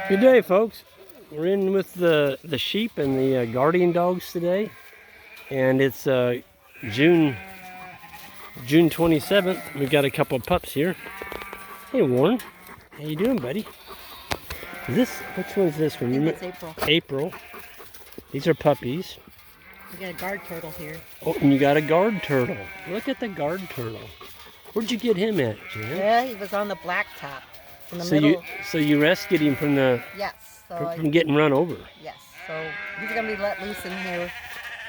Good day, folks. We're in with the sheep and the guardian dogs today, and it's June 27th. We've got a couple of pups here. Hey, Warren. How you doing, buddy? Which one's this one? I think it's April. April. These are puppies. We got a guard turtle here. Oh, and you got a guard turtle. Look at the guard turtle. Where'd you get him at, Jan? Yeah, he was on the blacktop in the middle. So you rescued him from the from getting run over. Yes. So he's gonna be let loose in here.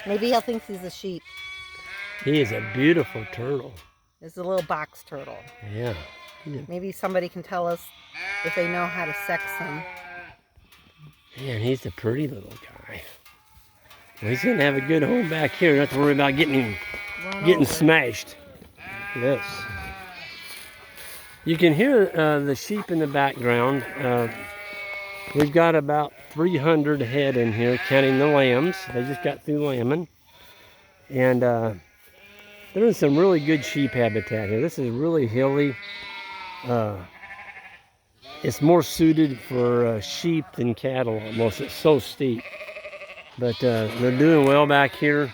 Maybe he'll think he's a sheep. He is a beautiful turtle. It's a little box turtle. Yeah. Maybe somebody can tell us if they know how to sex him. Man, he's a pretty little guy. Well, he's gonna have a good home back here. Don't have to worry about getting smashed. Yes. You can hear the sheep in the background. We've got about 300 head in here, counting the lambs. They just got through lambing. And they're in some really good sheep habitat here. This is really hilly. It's more suited for sheep than cattle almost. It's so steep. But they're doing well back here.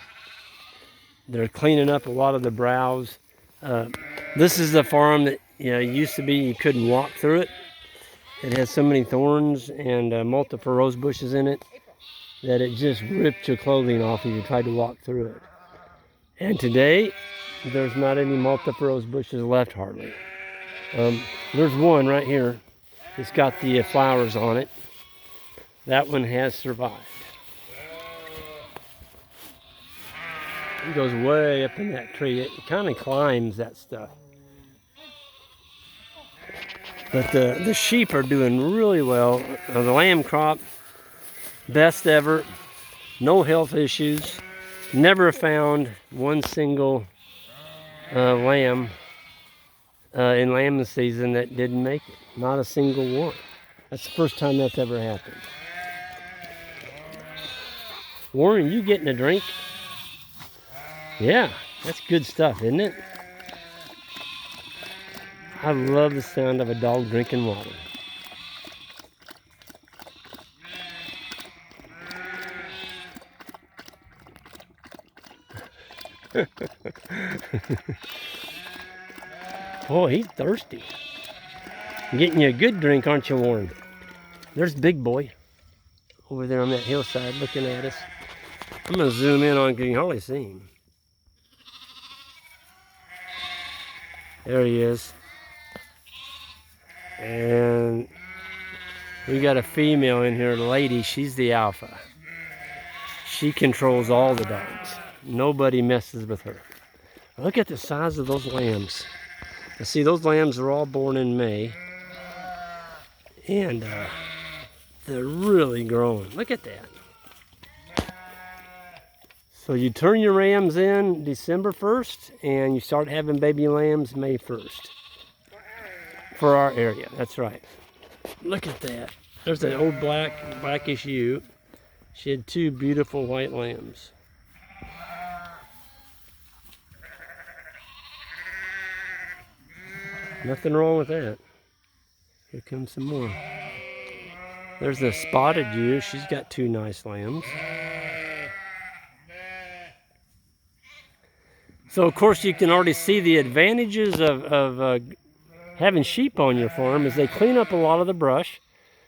They're cleaning up a lot of the browse. This is the farm that used to be you couldn't walk through it. It has so many thorns and multiple rose bushes in it that it just ripped your clothing off if you tried to walk through it. And today, there's not any multiple rose bushes left hardly. There's one right here. It's got the flowers on it. That one has survived. It goes way up in that tree. It kind of climbs that stuff. But the sheep are doing really well. The lamb crop, best ever. No health issues. Never found one single lamb in lambing season that didn't make it. Not a single one. That's the first time that's ever happened. Warren, you getting a drink? Yeah, that's good stuff, isn't it? I love the sound of a dog drinking water. Oh, he's thirsty. Getting you a good drink, aren't you, Warren? There's Big Boy over there on that hillside looking at us. I'm going to zoom in on because you can hardly see him. There he is. And we got a female in here, lady. She's the alpha. She controls all the dogs. Nobody messes with her. Look at the size of those lambs. Now, see, those lambs are all born in May. And they're really growing. Look at that. So you turn your rams in December 1st, and you start having baby lambs May 1st. For our area, that's right. Look at that. There's an old blackish ewe. She had two beautiful white lambs. Nothing wrong with that. Here comes some more. There's a spotted ewe. She's got two nice lambs. So, of course, you can already see the advantages of having sheep on your farm is they clean up a lot of the brush.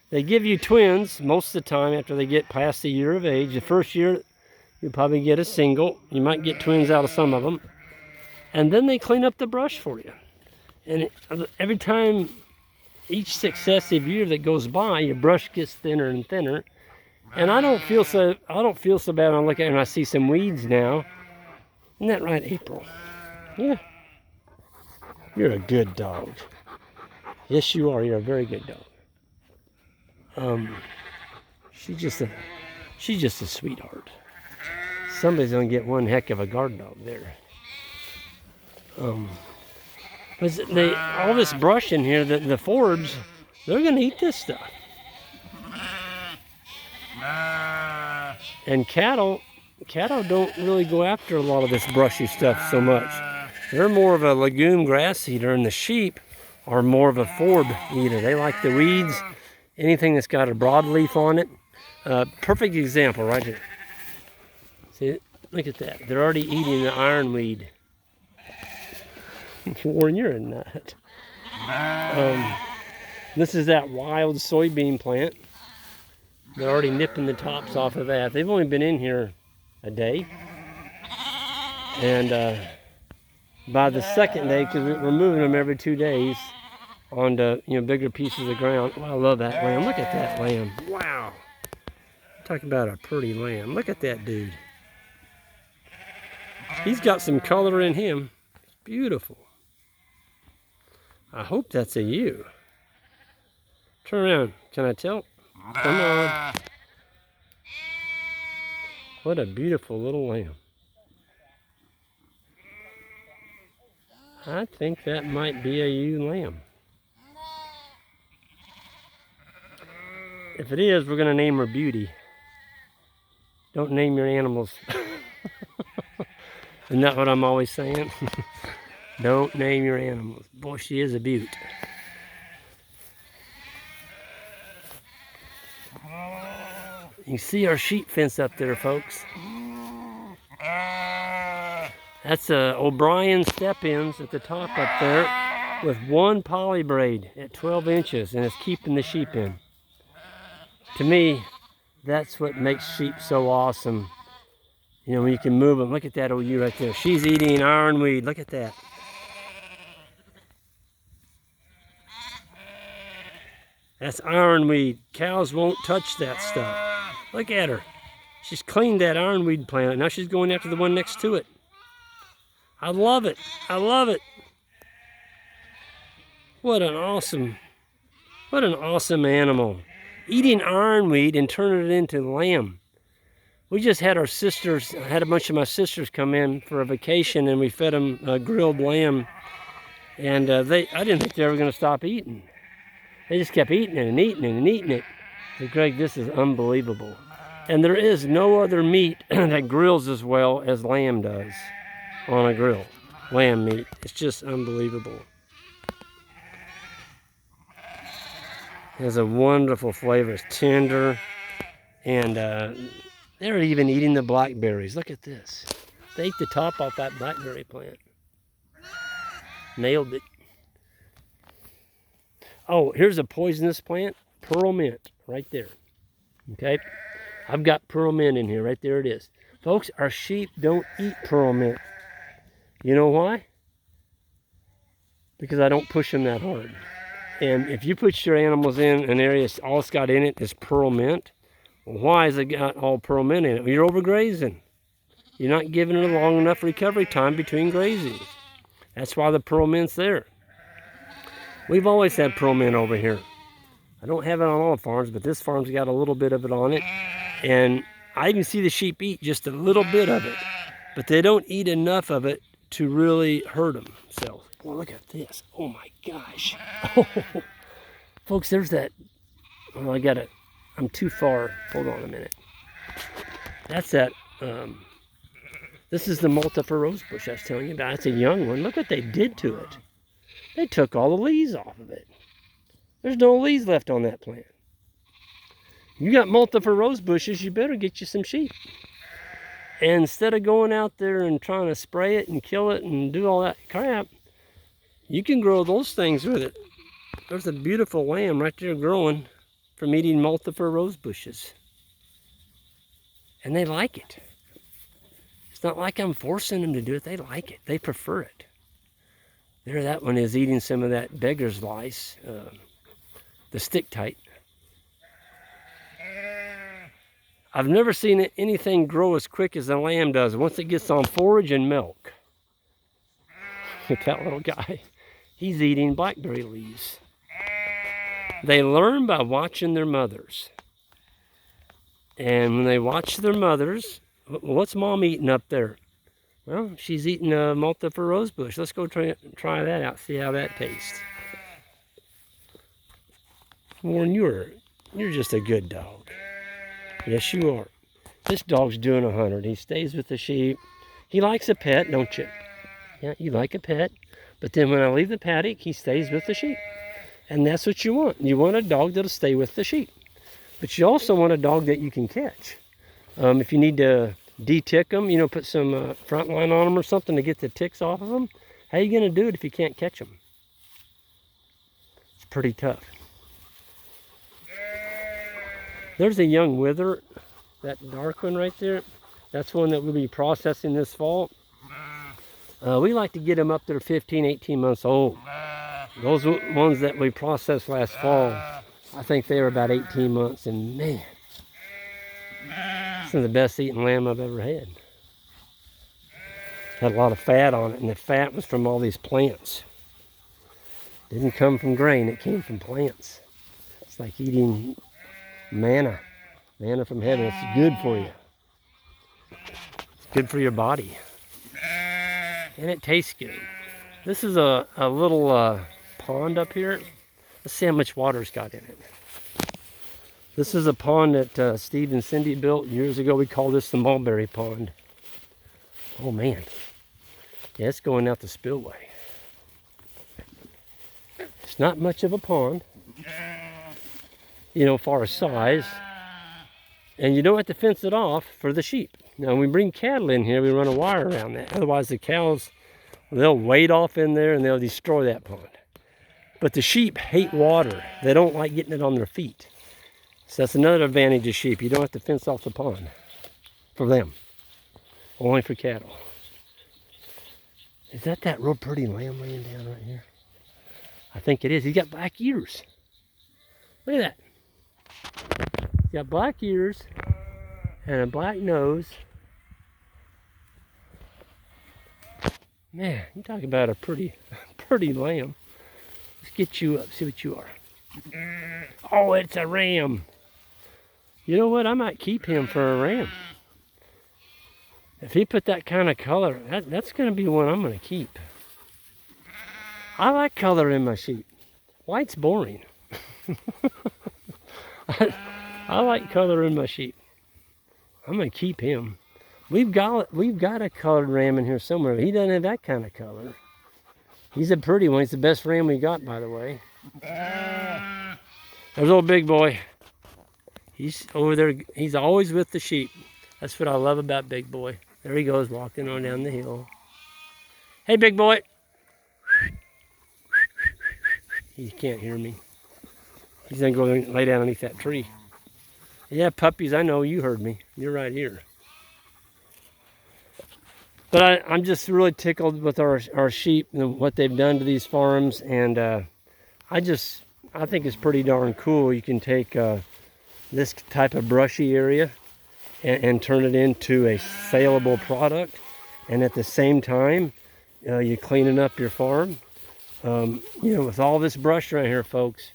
They give you twins most of the time after they get past the year of age. The first year, you'll probably get a single. You might get twins out of some of them. And then they clean up the brush for you. And every time, each successive year that goes by, your brush gets thinner and thinner. And I don't feel so bad when I look at it and I see some weeds now. Isn't that right, April? Yeah. You're a good dog. Yes, you are. You're a very good dog. She's just a sweetheart. Somebody's gonna get one heck of a guard dog there. All this brush in here, the forbs, they're gonna eat this stuff. And cattle don't really go after a lot of this brushy stuff so much. They're more of a legume grass eater, and the sheep are more of a forb eater. They like the weeds, anything that's got a broadleaf on it. Perfect example right here. See, look at that. They're already eating the ironweed. Warren, you're a nut. This is that wild soybean plant. They're already nipping the tops off of that. They've only been in here a day. And by the second day, because we're moving them every 2 days onto bigger pieces of ground. Oh, I love that lamb. Look at that lamb. Wow. Talk about a pretty lamb. Look at that dude. He's got some color in him. It's beautiful. I hope that's a ewe. Turn around. Can I tell? Come on. What a beautiful little lamb. I think that might be a ewe lamb. If it is, we're going to name her Beauty. Don't name your animals. Isn't that what I'm always saying? Don't name your animals. Boy, she is a beaut. You can see our sheep fence up there, folks. That's O'Brien step-ins at the top up there with one poly braid at 12 inches, and it's keeping the sheep in. To me, that's what makes sheep so awesome. When you can move them. Look at that old ewe right there. She's eating ironweed. Look at that. That's ironweed. Cows won't touch that stuff. Look at her. She's cleaned that ironweed plant. Now she's going after the one next to it. I love it. I love it. What an awesome animal. Eating ironweed and turning it into lamb. We just had our sisters, I had a bunch of my sisters come in for a vacation, and we fed them grilled lamb. And I didn't think they were going to stop eating. They just kept eating it and eating it and eating it. But Greg, this is unbelievable. And there is no other meat that grills as well as lamb does on a grill. Lamb meat. It's just unbelievable. It has a wonderful flavor. It's tender. And they're even eating the blackberries. Look at this. They ate the top off that blackberry plant. Nailed it. Oh, here's a poisonous plant. Pearl mint. Right there. Okay? I've got pearl mint in here. Right there it is. Folks, our sheep don't eat pearl mint. You know why? Because I don't push them that hard. And if you put your animals in an area all it's got in it is pearl mint, well, why has it got all pearl mint in it? Well, you're overgrazing. You're not giving it a long enough recovery time between grazing. That's why the pearl mint's there. We've always had pearl mint over here. I don't have it on all farms, but this farm's got a little bit of it on it. And I even see the sheep eat just a little bit of it. But they don't eat enough of it to really hurt themselves. Well, look at this. Oh my gosh. Oh, folks, there's that. Oh, I'm too far. Hold on a minute. That's that. This is the multiple rosebush I was telling you about. It's a young one. Look what they did to it. They took all the leaves off of it. There's no leaves left on that plant. You got multiple rose bushes, you better get you some sheep. And instead of going out there and trying to spray it and kill it and do all that crap, you can grow those things with it. There's a beautiful lamb right there growing from eating multiple rose bushes. And they like it. It's not like I'm forcing them to do it. They like it. They prefer it. There, that one is eating some of that beggar's lice, the stick tight. I've never seen anything grow as quick as a lamb does once it gets on forage and milk. Look at that little guy. He's eating blackberry leaves. They learn by watching their mothers. And when they watch their mothers, what's Mom eating up there? Well, she's eating a multiple rosebush. Let's go try that out, see how that tastes. Warren, you're just a good dog. Yes, you are. This dog's doing 100. He stays with the sheep. He likes a pet, don't you? Yeah, you like a pet. But then when I leave the paddock, he stays with the sheep. And that's what you want. You want a dog that'll stay with the sheep. But you also want a dog that you can catch. If you need to de-tick them, you know, put some front line on them or something to get the ticks off of them, how are you going to do it if you can't catch them? It's pretty tough. There's a young wither, that dark one right there. That's one that we'll be processing this fall. We like to get them up there 15, 18 months old. Those ones that we processed last fall, I think they were about 18 months, and man, some of the best eating lamb I've ever had. Had a lot of fat on it, and the fat was from all these plants. Didn't come from grain, it came from plants. It's like eating manna from heaven. It's good for you. It's good for your body. And it tastes good. This is a little pond up here. Let's see how much water's got in it. This is a pond that Steve and Cindy built years ago. We call this the Mulberry Pond. Oh man. Yeah, it's going out the spillway. It's not much of a pond, you know, far as size. And you don't have to fence it off for the sheep. Now, when we bring cattle in here, we run a wire around that. Otherwise, the cows, they'll wade off in there and they'll destroy that pond. But the sheep hate water. They don't like getting it on their feet. So that's another advantage of sheep. You don't have to fence off the pond for them. Only for cattle. Is that real pretty lamb laying down right here? I think it is. He's got black ears. Look at that. He's got black ears and a black nose. Man, you talk about a pretty lamb. Let's get you up, see what you are. Oh, it's a ram. You know what? I might keep him for a ram. If he put that kind of color, that's going to be one I'm going to keep. I like color in my sheep. White's boring. I like color in my sheep. I'm going to keep him. We've got a colored ram in here somewhere. He doesn't have that kind of color. He's a pretty one. He's the best ram we got, by the way. There's old Big Boy. He's over there. He's always with the sheep. That's what I love about Big Boy. There he goes, walking on down the hill. Hey, Big Boy. He can't hear me. He's going to go and lay down underneath that tree. Yeah, puppies, I know you heard me. You're right here. But I'm just really tickled with our sheep and what they've done to these farms. And I think it's pretty darn cool. You can take this type of brushy area and turn it into a saleable product. And at the same time, you're cleaning up your farm. You know, with all this brush right here, folks,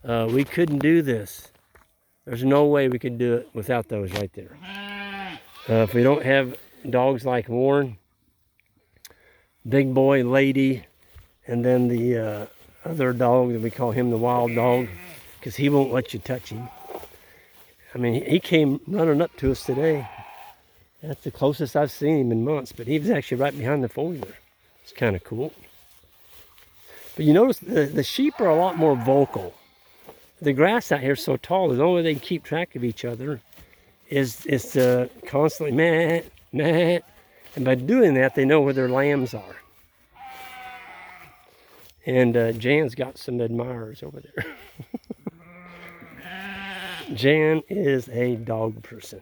we couldn't do this. There's no way we could do it without those right there. If we don't have dogs like Warren, Big Boy, Lady, and then the other dog that we call him the wild dog, because he won't let you touch him. I mean, he came running up to us today. That's the closest I've seen him in months, but he was actually right behind the four-wheeler. It's kind of cool. But you notice the sheep are a lot more vocal. The grass out here is so tall, the only way they can keep track of each other is to constantly meh, meh. And by doing that, they know where their lambs are. And Jan's got some admirers over there. Jan is a dog person.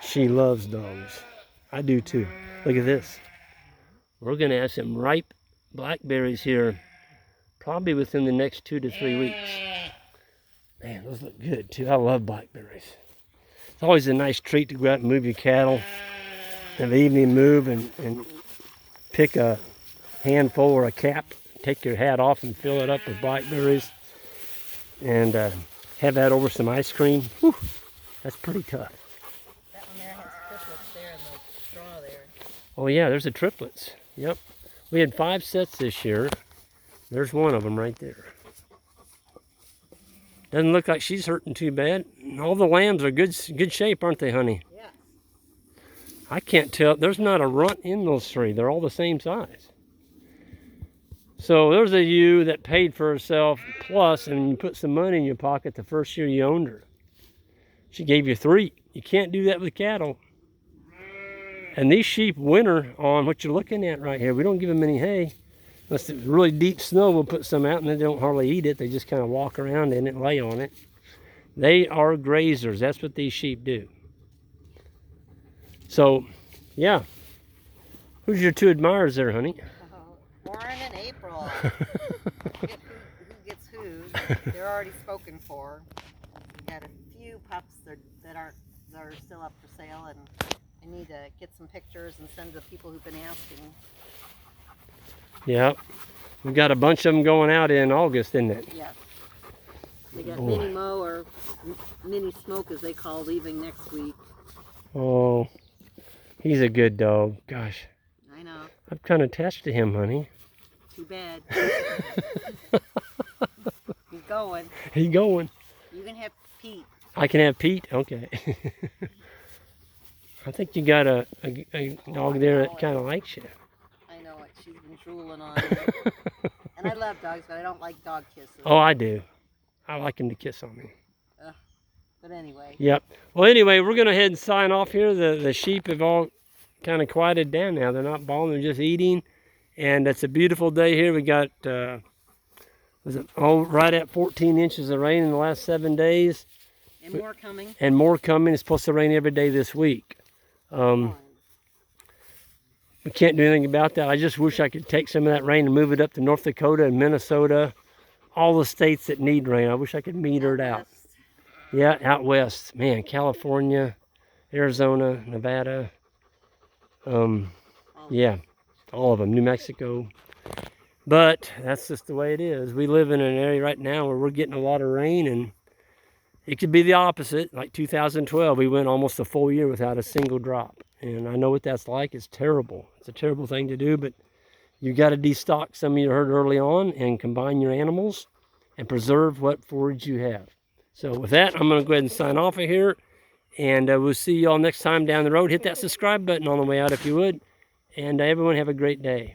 She loves dogs. I do too. Look at this. We're going to have some ripe blackberries here probably within the next 2 to 3 weeks. Man, those look good too. I love blackberries. It's always a nice treat to go out and move your cattle. Have an evening move and pick a handful or a cap. Take your hat off and fill it up with blackberries. And have that over some ice cream. Whew, that's pretty tough. That one there has triplets there in the straw there. Oh yeah, there's the triplets. Yep. We had 5 sets this year. There's one of them right there. Doesn't look like she's hurting too bad. All the lambs are good shape, aren't they, honey? Yeah. I can't tell. There's not a runt in those 3. They're all the same size. So there's a ewe that paid for herself plus, and you put some money in your pocket the first year you owned her. She gave you 3. You can't do that with cattle. And these sheep winter on what you're looking at right here. We don't give them any hay. Unless it's really deep snow, we'll put some out, and they don't hardly eat it. They just kind of walk around in it and lay on it. They are grazers. That's what these sheep do. So, yeah. Who's your 2 admirers there, honey? Warren and April. Who gets who? They're already spoken for. We got a few pups that are still up for sale, and I need to get some pictures and send to the people who've been asking. Yeah. We've got a bunch of them going out in August, isn't it? Yes. They got Mini Mo, or Mini Smoke as they call, leaving next week. Oh, he's a good dog. Gosh. I know. I'm kind of attached to him, honey. Too bad. He's going. He's going. You can have Pete. I can have Pete? Okay. I think you got a dog there that kind of likes you. I know it. She's been drooling on me. And I love dogs, but I don't like dog kisses. Oh, I do. I like him to kiss on me. But anyway. Yep. Well, anyway, we're going to head and sign off here. The sheep have all kind of quieted down now. They're not bawling. They're just eating. And it's a beautiful day here. We got, was it right at 14 inches of rain in the last 7 days. And more coming. And more coming. It's supposed to rain every day this week. We can't do anything about that. I just wish I could take some of that rain and move it up to North Dakota and Minnesota. All the states that need rain. I wish I could meter it out. Yeah, out west. Man, California, Arizona, Nevada. Yeah, all of them. New Mexico. But that's just the way it is. We live in an area right now where we're getting a lot of rain, and it could be the opposite. Like 2012, we went almost a full year without a single drop. And I know what that's like. It's terrible. It's a terrible thing to do, but you got to destock some of your herd early on and combine your animals and preserve what forage you have. So with that, I'm going to go ahead and sign off of here. And we'll see you all next time down the road. Hit that subscribe button on the way out if you would. And everyone have a great day.